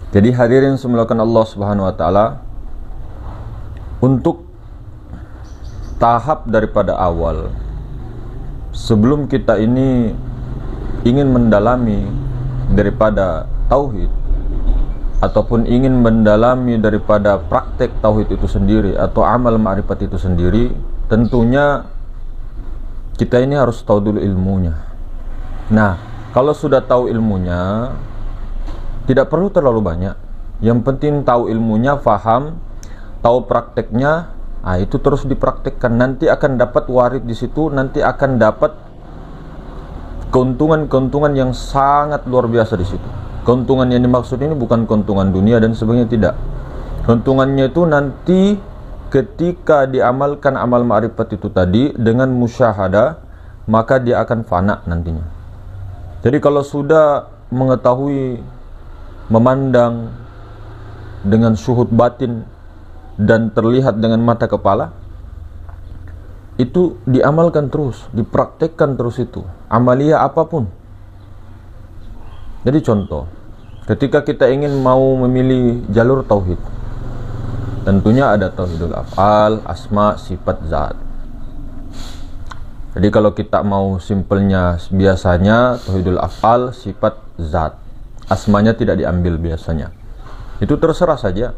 Jadi hadirin semulakan Allah Subhanahu wa taala, untuk tahap daripada awal sebelum kita ini ingin mendalami daripada tauhid ataupun ingin mendalami daripada praktek tauhid itu sendiri atau amal ma'rifat itu sendiri, tentunya kita ini harus tahu dulu ilmunya. Nah, kalau sudah tahu ilmunya, tidak perlu terlalu banyak. Yang penting tahu ilmunya, faham, tahu prakteknya, itu terus dipraktekkan. Nanti akan dapat warid di situ, nanti akan dapat keuntungan-keuntungan yang sangat luar biasa di situ. Keuntungan yang dimaksud ini bukan keuntungan dunia dan sebagainya, tidak. Keuntungannya itu nanti ketika diamalkan amal ma'rifat itu tadi dengan musyahadah, maka dia akan fana nantinya. Jadi kalau sudah mengetahui, memandang dengan syuhud batin dan terlihat dengan mata kepala, itu diamalkan terus, dipraktekkan terus itu, amalia apapun. Jadi contoh, ketika kita ingin mau memilih jalur tauhid, tentunya ada tauhidul af'al, asma, sifat, zat. Jadi kalau kita mau simpelnya, biasanya tauhidul af'al, sifat, zat. Asmanya tidak diambil biasanya. Itu terserah saja.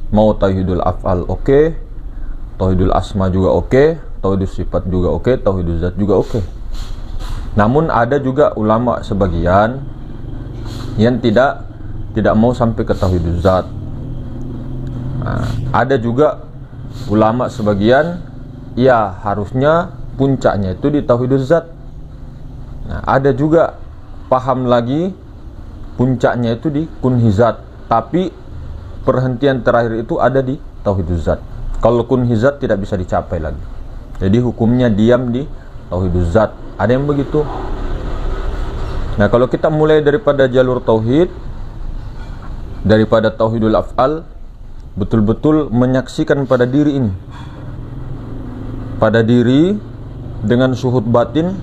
Mau tauhidul af'al oke, tauhidul asma juga oke, tauhidul sifat juga oke, tauhidul zat juga oke. Namun ada juga ulama sebagian yang tidak mau sampai ke tauhidul zat. Ada juga ulama sebagian ya harusnya puncaknya itu di tauhidul zat. Ada juga paham lagi puncaknya itu di kunhizat, tapi perhentian terakhir itu ada di tauhidul zat. Kalau kunhizat tidak bisa dicapai lagi, jadi hukumnya diam di tauhidul zat. Ada yang begitu. Nah, kalau kita mulai daripada jalur tauhid, daripada tauhidul af'al, betul-betul menyaksikan pada diri ini, pada diri dengan syuhud batin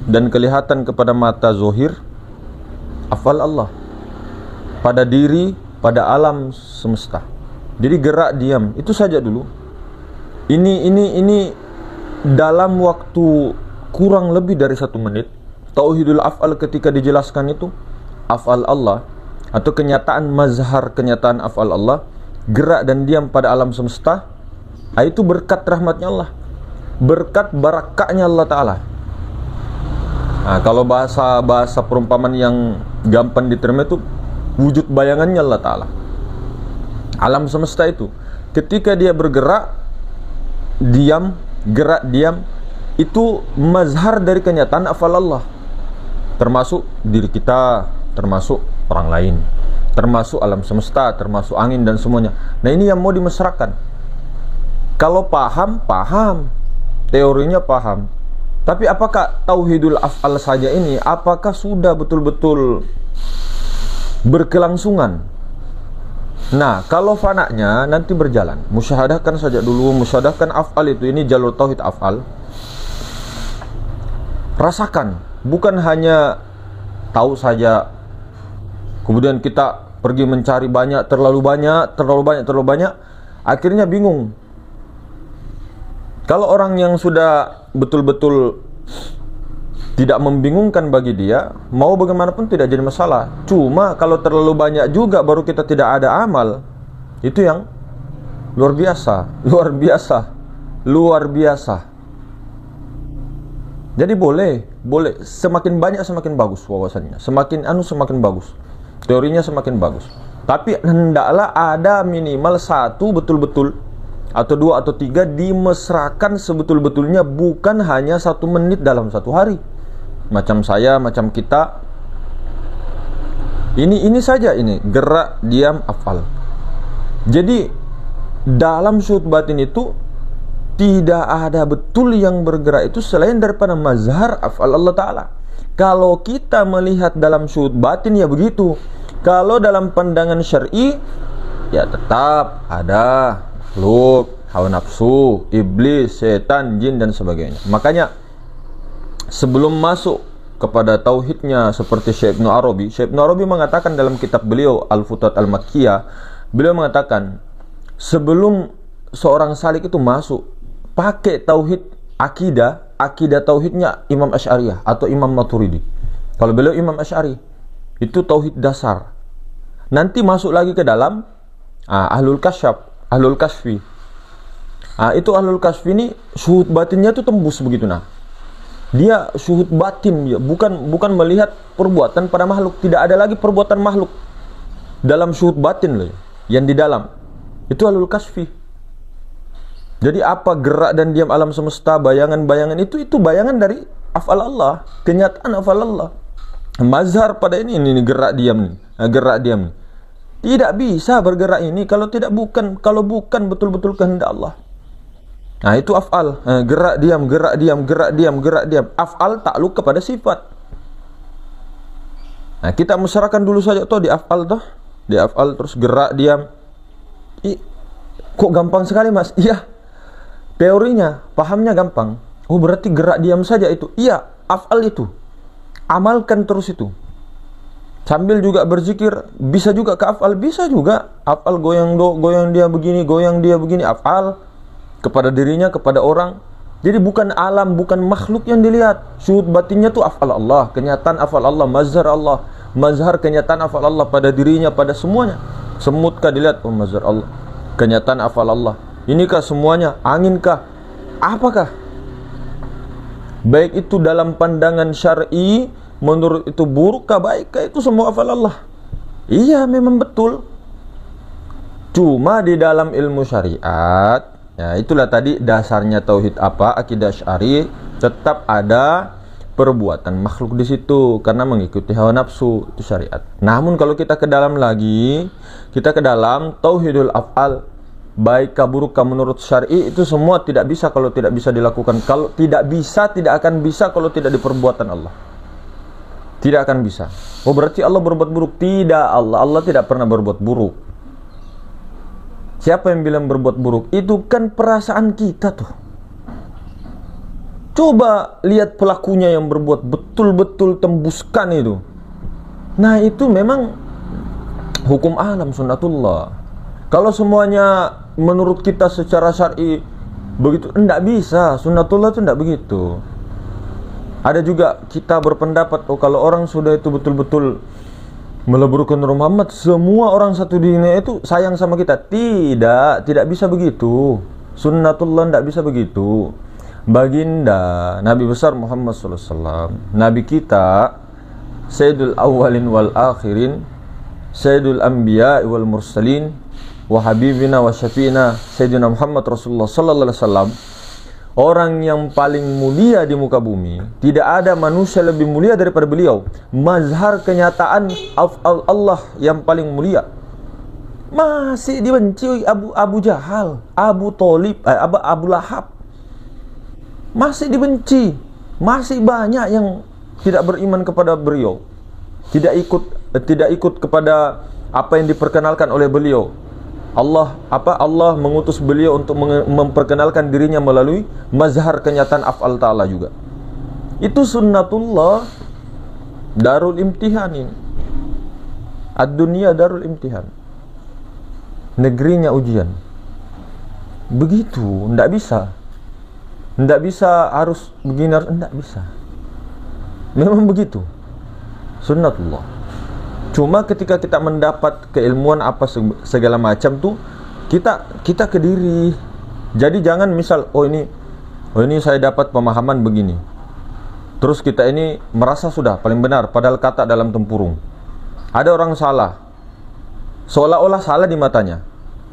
dan kelihatan kepada mata zohir af'al Allah, pada diri, pada alam semesta. Jadi gerak diam itu saja dulu. Ini dalam waktu kurang lebih dari 1 menit. Tauhidul af'al ketika dijelaskan itu af'al Allah atau kenyataan mazhar, kenyataan af'al Allah, gerak dan diam pada alam semesta, itu berkat rahmatnya Allah, berkat barakahnya Allah Ta'ala. Kalau bahasa perumpamaan yang gampang diterima itu wujud bayangannya Allah Ta'ala. Alam semesta itu ketika dia bergerak diam, gerak diam, itu mazhar dari kenyataan af'al Allah, termasuk diri kita, termasuk orang lain, termasuk alam semesta, termasuk angin dan semuanya. Nah, ini yang mau dimesrakan. Kalau paham, teorinya paham, tapi apakah tauhidul af'al saja ini, apakah sudah betul-betul berkelangsungan? Nah, kalau fananya nanti berjalan, musyahadahkan saja dulu, musyahadahkan af'al itu, ini jalur tauhid af'al. Rasakan, bukan hanya tahu saja, kemudian kita pergi mencari banyak, terlalu banyak, akhirnya bingung. Kalau orang yang sudah betul-betul tidak membingungkan bagi dia, mau bagaimanapun tidak jadi masalah. Cuma kalau terlalu banyak juga baru kita tidak ada amal, itu yang luar biasa. Jadi boleh semakin banyak semakin bagus wawasannya, semakin bagus, teorinya semakin bagus. Tapi hendaklah ada minimal 1 betul-betul, atau 2 atau 3 dimesrakan sebetul-betulnya, bukan hanya 1 menit dalam 1 hari. Macam saya, macam kita. Ini saja, ini gerak, diam, af'al. Jadi dalam syuhud batin itu tidak ada betul yang bergerak itu selain daripada mazhar af'al Allah Ta'ala. Kalau kita melihat dalam syuhud batin ya begitu. Kalau dalam pandangan syar'i ya tetap ada makhluk, hawa nafsu, iblis, setan, jin dan sebagainya. Makanya sebelum masuk kepada tauhidnya seperti Syekh Ibnu Arabi. Syekh Ibnu Arabi mengatakan dalam kitab beliau Al-Futuhat Al-Makkiyah, beliau mengatakan sebelum seorang salik itu masuk pakai tauhid akidah tauhidnya Imam Asy'ariyah atau Imam Maturidi. Kalau beliau Imam Asy'ari, itu tauhid dasar. Nanti masuk lagi ke dalam Ahlul Kasfi. Itu Ahlul Kasfi ini syuhud batinnya itu tembus begitu. Dia syuhud batin, dia bukan melihat perbuatan pada makhluk. Tidak ada lagi perbuatan makhluk dalam syuhud batin loh, yang di dalam. Itu Ahlul Kasfi. Jadi apa gerak dan diam alam semesta, bayangan-bayangan itu bayangan dari af'al Allah, kenyataan af'al Allah. Mazhar pada ini gerak diam nih. Gerak diam nih. Tidak bisa bergerak ini kalau bukan betul-betul kehendak Allah. Itu af'al, gerak diam, gerak diam, gerak diam, gerak diam. Af'al takluk kepada sifat. Kita mesrakan dulu saja di af'al di af'al terus gerak diam. Kok gampang sekali Mas? Iya. Teorinya, pahamnya gampang. Oh, berarti gerak diam saja itu. Iya, af'al itu. Amalkan terus itu. Sambil juga berzikir, bisa juga ke af'al, bisa juga. Af'al goyang dia begini, af'al. Kepada dirinya, kepada orang. Jadi bukan alam, bukan makhluk yang dilihat. Syuhud batinnya tuh af'al Allah, kenyataan af'al Allah, mazhar Allah, mazhar kenyataan af'al Allah pada dirinya, pada semuanya. Semut kah dilihat, oh mazhar Allah, kenyataan af'al Allah. Inikah semuanya, anginkah, apakah? Baik itu dalam pandangan syar'i, menurut itu burukkah, baikkah, itu semua af'al Allah. Iya, memang betul. Cuma di dalam ilmu syariat, ya itulah tadi dasarnya tauhid akidah Asy'ari, tetap ada perbuatan makhluk di situ karena mengikuti hawa nafsu, itu syariat. Namun kalau kita ke dalam lagi, kita ke dalam tauhidul af'al, baik kaburukah menurut syar'i, itu semua tidak bisa kalau tidak bisa dilakukan. Kalau tidak akan bisa kalau tidak di perbuatan Allah. Tidak akan bisa. Oh, berarti Allah berbuat buruk? Tidak, Allah tidak pernah berbuat buruk. Siapa yang bilang berbuat buruk? Itu kan perasaan kita tuh. Coba lihat pelakunya yang berbuat betul-betul tembuskan itu. Nah, itu memang hukum alam sunnatullah. Kalau semuanya menurut kita secara syar'i begitu, enggak bisa. Sunnatullah itu enggak begitu. Ada juga kita berpendapat, oh kalau orang sudah itu betul-betul meleburkan Muhammad, semua orang satu dunia itu sayang sama kita. Tidak bisa begitu. Sunnatullah tidak bisa begitu. Baginda Nabi besar Muhammad SAW, Nabi kita, Sayyidul Awwalin wal Akhirin, Sayyidul Anbiya wal Mursalin, wa Habibina wa Syafi'ina Sayyidina Muhammad Rasulullah Sallallahu Alaihi Wasallam, orang yang paling mulia di muka bumi. Tidak ada manusia lebih mulia daripada beliau. Mazhar kenyataan Allah yang paling mulia. Masih dibenci Abu Jahal, Abu Thalib, Abu Lahab. Masih dibenci. Masih banyak yang tidak beriman kepada beliau. Tidak ikut kepada apa yang diperkenalkan oleh beliau. Allah mengutus beliau untuk memperkenalkan dirinya melalui mazhar kenyataan af'al ta'ala juga. Itu sunnatullah, darul imtihan ini. Ad-dunya darul imtihan, negerinya ujian. Begitu, enggak bisa harus begini, enggak bisa. Memang begitu sunnatullah. Cuma ketika kita mendapat keilmuan apa segala macam tuh, kita ke diri. Jadi jangan misal oh ini saya dapat pemahaman begini, terus kita ini merasa sudah paling benar, padahal kata dalam tempurung. Ada orang salah, seolah-olah salah di matanya,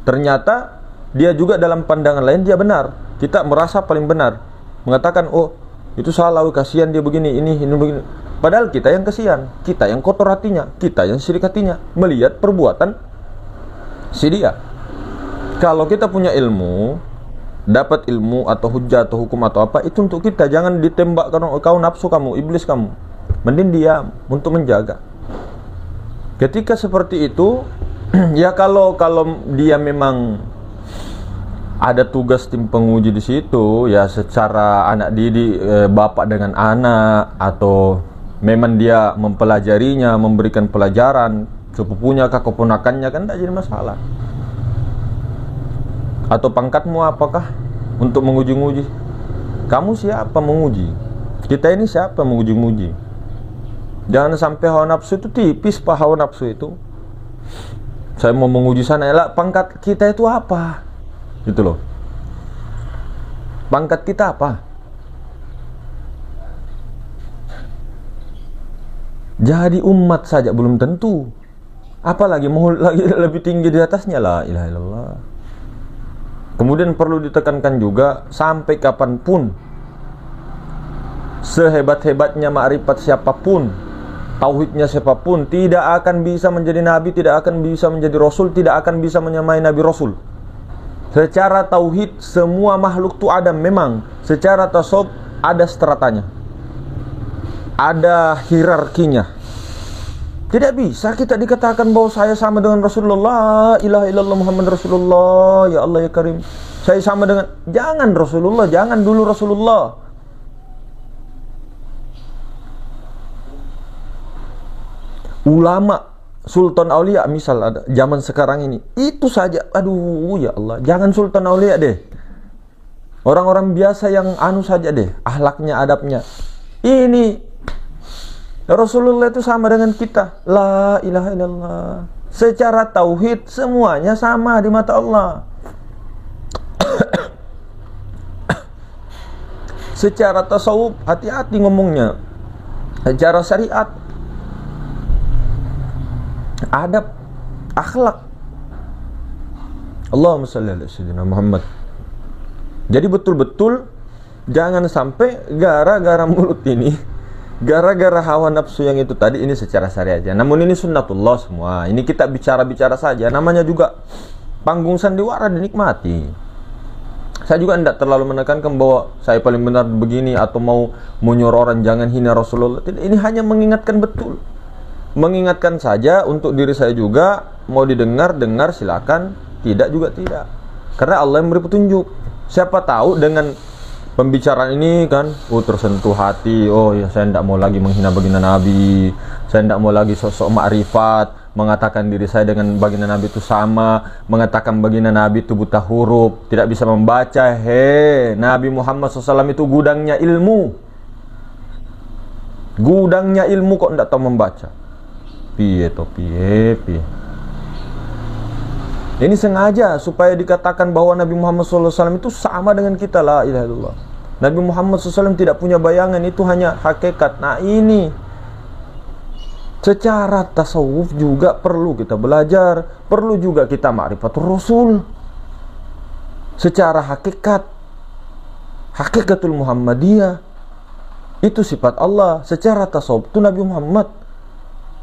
ternyata dia juga dalam pandangan lain dia benar. Kita merasa paling benar, mengatakan oh itu salah, kasihan dia begini, ini begini. Padahal kita yang kesian, kita yang kotor hatinya, kita yang syirik hatinya, melihat perbuatan si dia. Kalau kita punya ilmu, dapat ilmu atau hujah atau hukum atau apa, itu untuk kita. Jangan ditembak karena kau nafsu kamu, iblis kamu. Mending diam untuk menjaga. Ketika seperti itu, ya kalau dia memang ada tugas tim penguji di situ, ya secara anak didik, bapak dengan anak, atau memang dia mempelajarinya, memberikan pelajaran, sepupunya kah, keponakannya, kan tidak jadi masalah. Atau pangkatmu apakah untuk menguji-nguji? Kamu siapa menguji? Kita ini siapa menguji-nguji? Jangan sampai hawa nafsu itu tipis, Pak, hawa nafsu itu. Saya mau menguji sana, ya pangkat kita itu apa? Gitu loh. Pangkat kita apa? Jadi umat saja belum tentu, apalagi mau lagi lebih tinggi di atasnya. La ilaha illallah. Kemudian perlu ditekankan juga, sampai kapanpun, sehebat-hebatnya ma'rifat siapapun, tauhidnya siapapun, tidak akan bisa menjadi nabi, tidak akan bisa menjadi rasul, tidak akan bisa menyamai nabi rasul. Secara tauhid semua makhluk itu ada memang, secara tasawuf ada stratanya, ada hierarkinya. Tidak bisa kita dikatakan bahwa saya sama dengan Rasulullah, ilaha illallah Muhammad Rasulullah, ya Allah ya Karim, saya sama dengan, jangan Rasulullah, jangan dulu Rasulullah. Ulama, sultan aulia misal ada zaman sekarang ini, itu saja, aduh ya Allah, jangan sultan aulia deh, orang-orang biasa yang anu saja deh, akhlaknya, adabnya. Ini Rasulullah itu sama dengan kita. La ilaha illallah. Secara tauhid semuanya sama di mata Allah. Secara tasawuf hati-hati ngomongnya. Secara syariat, adab, akhlak. Allahumma shalli ala sayyidina Muhammad. Jadi betul-betul jangan sampai gara-gara mulut ini, gara-gara hawa nafsu yang itu tadi, ini secara syariat aja. Namun ini sunnatullah semua. Ini kita bicara-bicara saja. Namanya juga panggung sandiwara dinikmati. Saya juga tidak terlalu menekankan bahwa saya paling benar begini, atau mau menyuruh orang jangan hina Rasulullah. Tidak, ini hanya mengingatkan betul. Mengingatkan saja untuk diri saya juga. Mau didengar, dengar silakan. Tidak juga tidak. Karena Allah yang beri petunjuk. Siapa tahu dengan pembicaraan ini kan, tersentuh hati. Oh ya, saya tidak mau lagi menghina baginda Nabi, saya tidak mau lagi sosok ma'rifat, mengatakan diri saya dengan baginda Nabi itu sama, mengatakan baginda Nabi itu buta huruf, tidak bisa membaca. Nabi Muhammad SAW itu gudangnya ilmu, gudangnya ilmu, kok tidak tahu membaca? Piye to piye. Ini sengaja supaya dikatakan bahwa Nabi Muhammad SAW itu sama dengan kita. La ilaha illallah. Nabi Muhammad SAW tidak punya bayangan, itu hanya hakikat. Nah ini secara tasawuf juga perlu kita belajar, perlu juga kita ma'rifatul Rasul. Secara hakikat, hakikatul Muhammadiyah, itu sifat Allah. Secara tasawuf itu Nabi Muhammad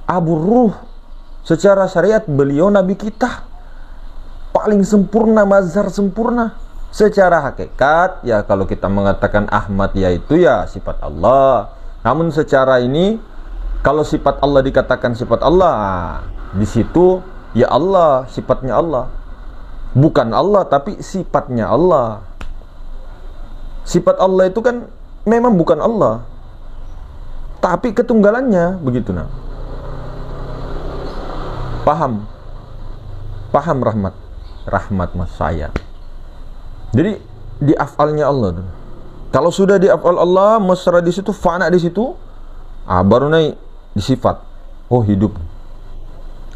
Abu Ruh. Secara syariat beliau Nabi kita, paling sempurna, mazhar sempurna. Secara hakikat, ya kalau kita mengatakan Ahmad, yaitu ya sifat Allah. Namun secara ini, kalau sifat Allah dikatakan sifat Allah, di situ ya Allah, sifatnya Allah. Bukan Allah, tapi sifatnya Allah. Sifat Allah itu kan memang bukan Allah, tapi ketunggalannya, begitu nah. Paham rahmat mas saya. Jadi di afalnya Allah. Kalau sudah di afal Allah, mesra di situ, fana di situ, baru naik di sifat. Oh hidup.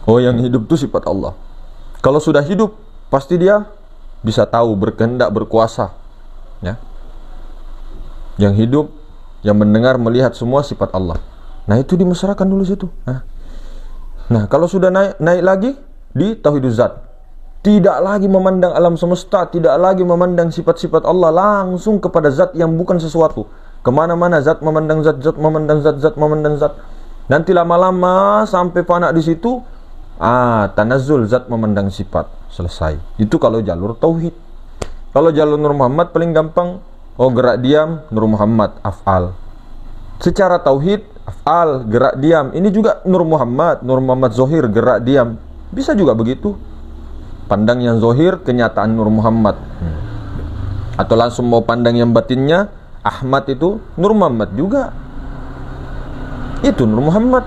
Oh yang hidup itu sifat Allah. Kalau sudah hidup, pasti dia bisa tahu, berkehendak, berkuasa. Ya. Yang hidup, yang mendengar, melihat, semua sifat Allah. Nah itu dimesrakan dulu situ. Nah kalau sudah naik lagi di tauhiduz zat. Tidak lagi memandang alam semesta, tidak lagi memandang sifat-sifat Allah, langsung kepada zat yang bukan sesuatu. Kemana-mana zat memandang zat, zat memandang zat, zat memandang zat. Nanti lama-lama sampai fana di situ, tanazzul, zat memandang sifat, selesai. Itu kalau jalur tauhid. Kalau jalur Nur Muhammad paling gampang, gerak diam Nur Muhammad, af'al. Secara tauhid, af'al, gerak diam. Ini juga Nur Muhammad Zohir, gerak diam. Bisa juga begitu. Pandang yang zohir, kenyataan Nur Muhammad. Atau langsung mau pandang yang batinnya, Ahmad itu Nur Muhammad juga. Itu Nur Muhammad.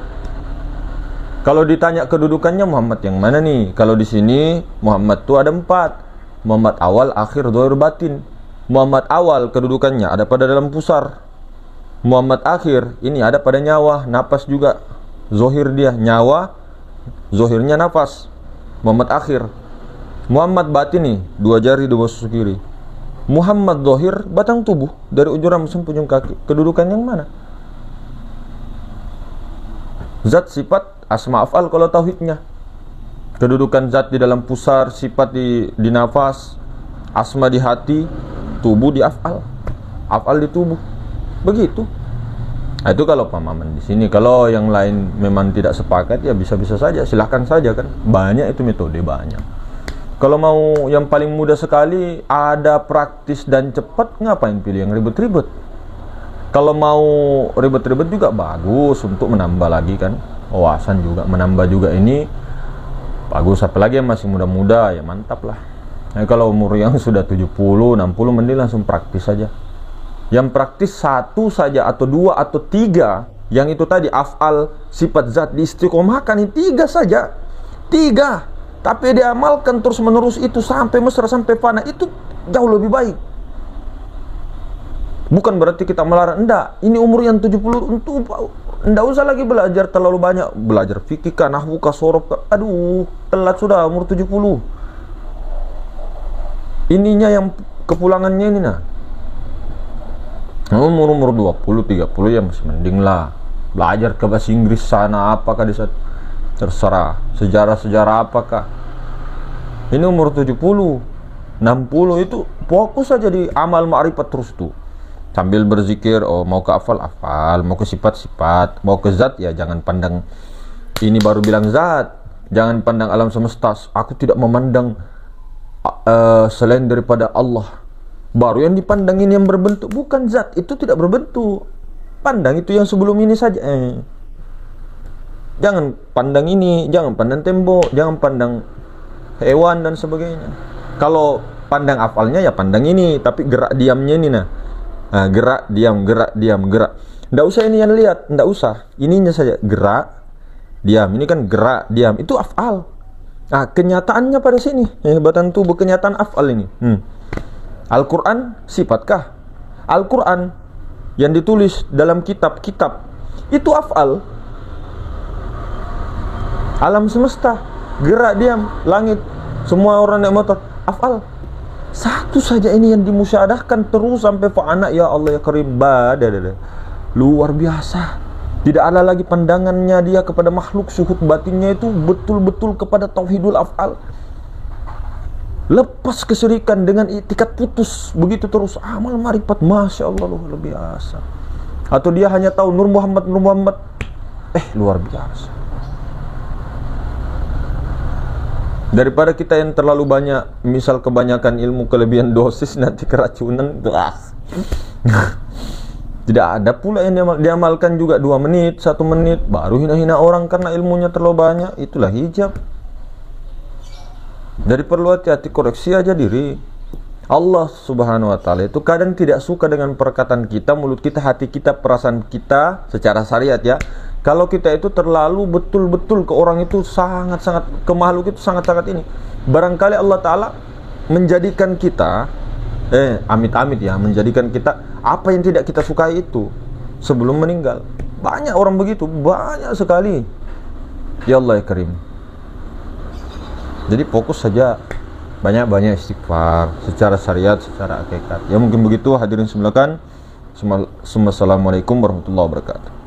Kalau ditanya kedudukannya Muhammad yang mana nih? Kalau di sini Muhammad itu ada 4. Muhammad awal, akhir, zahir, batin. Muhammad awal kedudukannya ada pada dalam pusar. Muhammad akhir ini ada pada nyawa, napas juga. Zahir dia nyawa, zahirnya nafas. Muhammad akhir. Muhammad batin nih, 2 jari 2 bahu kiri. Muhammad zahir, batang tubuh dari ujung rambut sampai ujung kaki. Kedudukan yang mana? Zat, sifat, asma, af'al kalau tauhidnya. Kedudukan zat di dalam pusar, sifat di nafas, asma di hati, tubuh di af'al, af'al di tubuh. Begitu. Nah, itu kalau pemahaman di sini. Kalau yang lain memang tidak sepakat, ya bisa-bisa saja, silahkan saja kan. Banyak itu metode, banyak. Kalau mau yang paling mudah sekali, ada praktis dan cepat, ngapain pilih yang ribet-ribet? Kalau mau ribet-ribet juga bagus untuk menambah lagi kan wawasan juga, menambah juga ini bagus. Apalagi yang masih muda-muda, ya mantap lah. Nah, kalau umur yang sudah 70, 60 mending langsung praktis saja. Yang praktis 1 saja atau 2 atau 3, yang itu tadi af'al, sifat zat diistiqomahkan, ini 3 saja. 3, tapi diamalkan terus menerus itu sampai mesra, sampai fana, itu jauh lebih baik. Bukan berarti kita melarang, enggak. Ini umur yang 70 untuk enggak usah lagi belajar terlalu banyak, belajar fikih kah, nahwu kah, sorof kah. Aduh, telat sudah umur 70. Ininya yang kepulangannya ini nah. Umur 20, 30 ya masih mending lah. Belajar ke bahasa Inggris sana apakah di saat terserah. Sejarah-sejarah apakah. Ini umur 70, 60 itu fokus saja di amal ma'rifat terus tuh. Sambil berzikir, oh mau ke afal, mau ke sifat-sifat, mau ke zat, ya jangan pandang ini baru bilang zat, jangan pandang alam semesta. Aku tidak memandang selain daripada Allah. Baru yang dipandang ini yang berbentuk, bukan zat, itu tidak berbentuk. Pandang itu yang sebelum ini saja. Jangan pandang ini, jangan pandang tembok, jangan pandang hewan dan sebagainya. Kalau pandang afalnya ya pandang ini, tapi gerak diamnya ini nah. Nah, gerak, diam, gerak, diam, gerak. Nggak usah ini yang lihat, nggak usah. Ininya saja, gerak, diam. Ini kan gerak, diam. Itu af'al. Nah, kenyataannya pada sini. Kehebatan tubuh, kenyataan af'al ini. Al-Quran, sifatkah? Al-Quran yang ditulis dalam kitab-kitab, itu af'al. Alam semesta, gerak, diam, langit, semua orang naik motor, af'al. Satu saja ini yang dimusyahadahkan terus sampai fa'ana, ya Allah ya Karim, luar biasa. Tidak ada lagi pandangannya dia kepada makhluk, syuhud batinnya itu betul-betul kepada tauhidul af'al. Lepas kesyirikan dengan i'tikad putus, begitu terus amal marifat, masya Allah luar biasa. Atau dia hanya tahu Nur Muhammad, luar biasa. Daripada kita yang terlalu banyak, misal kebanyakan ilmu kelebihan dosis nanti keracunan, tidak ada pula yang diamalkan juga 2 menit, 1 menit baru hina-hina orang karena ilmunya terlalu banyak. Itulah hijab. Jadi perlu hati-hati, koreksi aja diri. Allah subhanahu wa ta'ala itu kadang tidak suka dengan perkataan kita, mulut kita, hati kita, perasaan kita secara syariat ya. Kalau kita itu terlalu betul-betul ke orang itu sangat-sangat, ke makhluk itu sangat-sangat ini. Barangkali Allah Ta'ala menjadikan kita, amit-amit ya, menjadikan kita apa yang tidak kita sukai itu sebelum meninggal. Banyak orang begitu, banyak sekali. Ya Allah ya Karim. Jadi fokus saja, banyak-banyak istighfar secara syariat, secara hakikat. Ya mungkin begitu hadirin semua. Assalamualaikum warahmatullahi wabarakatuh.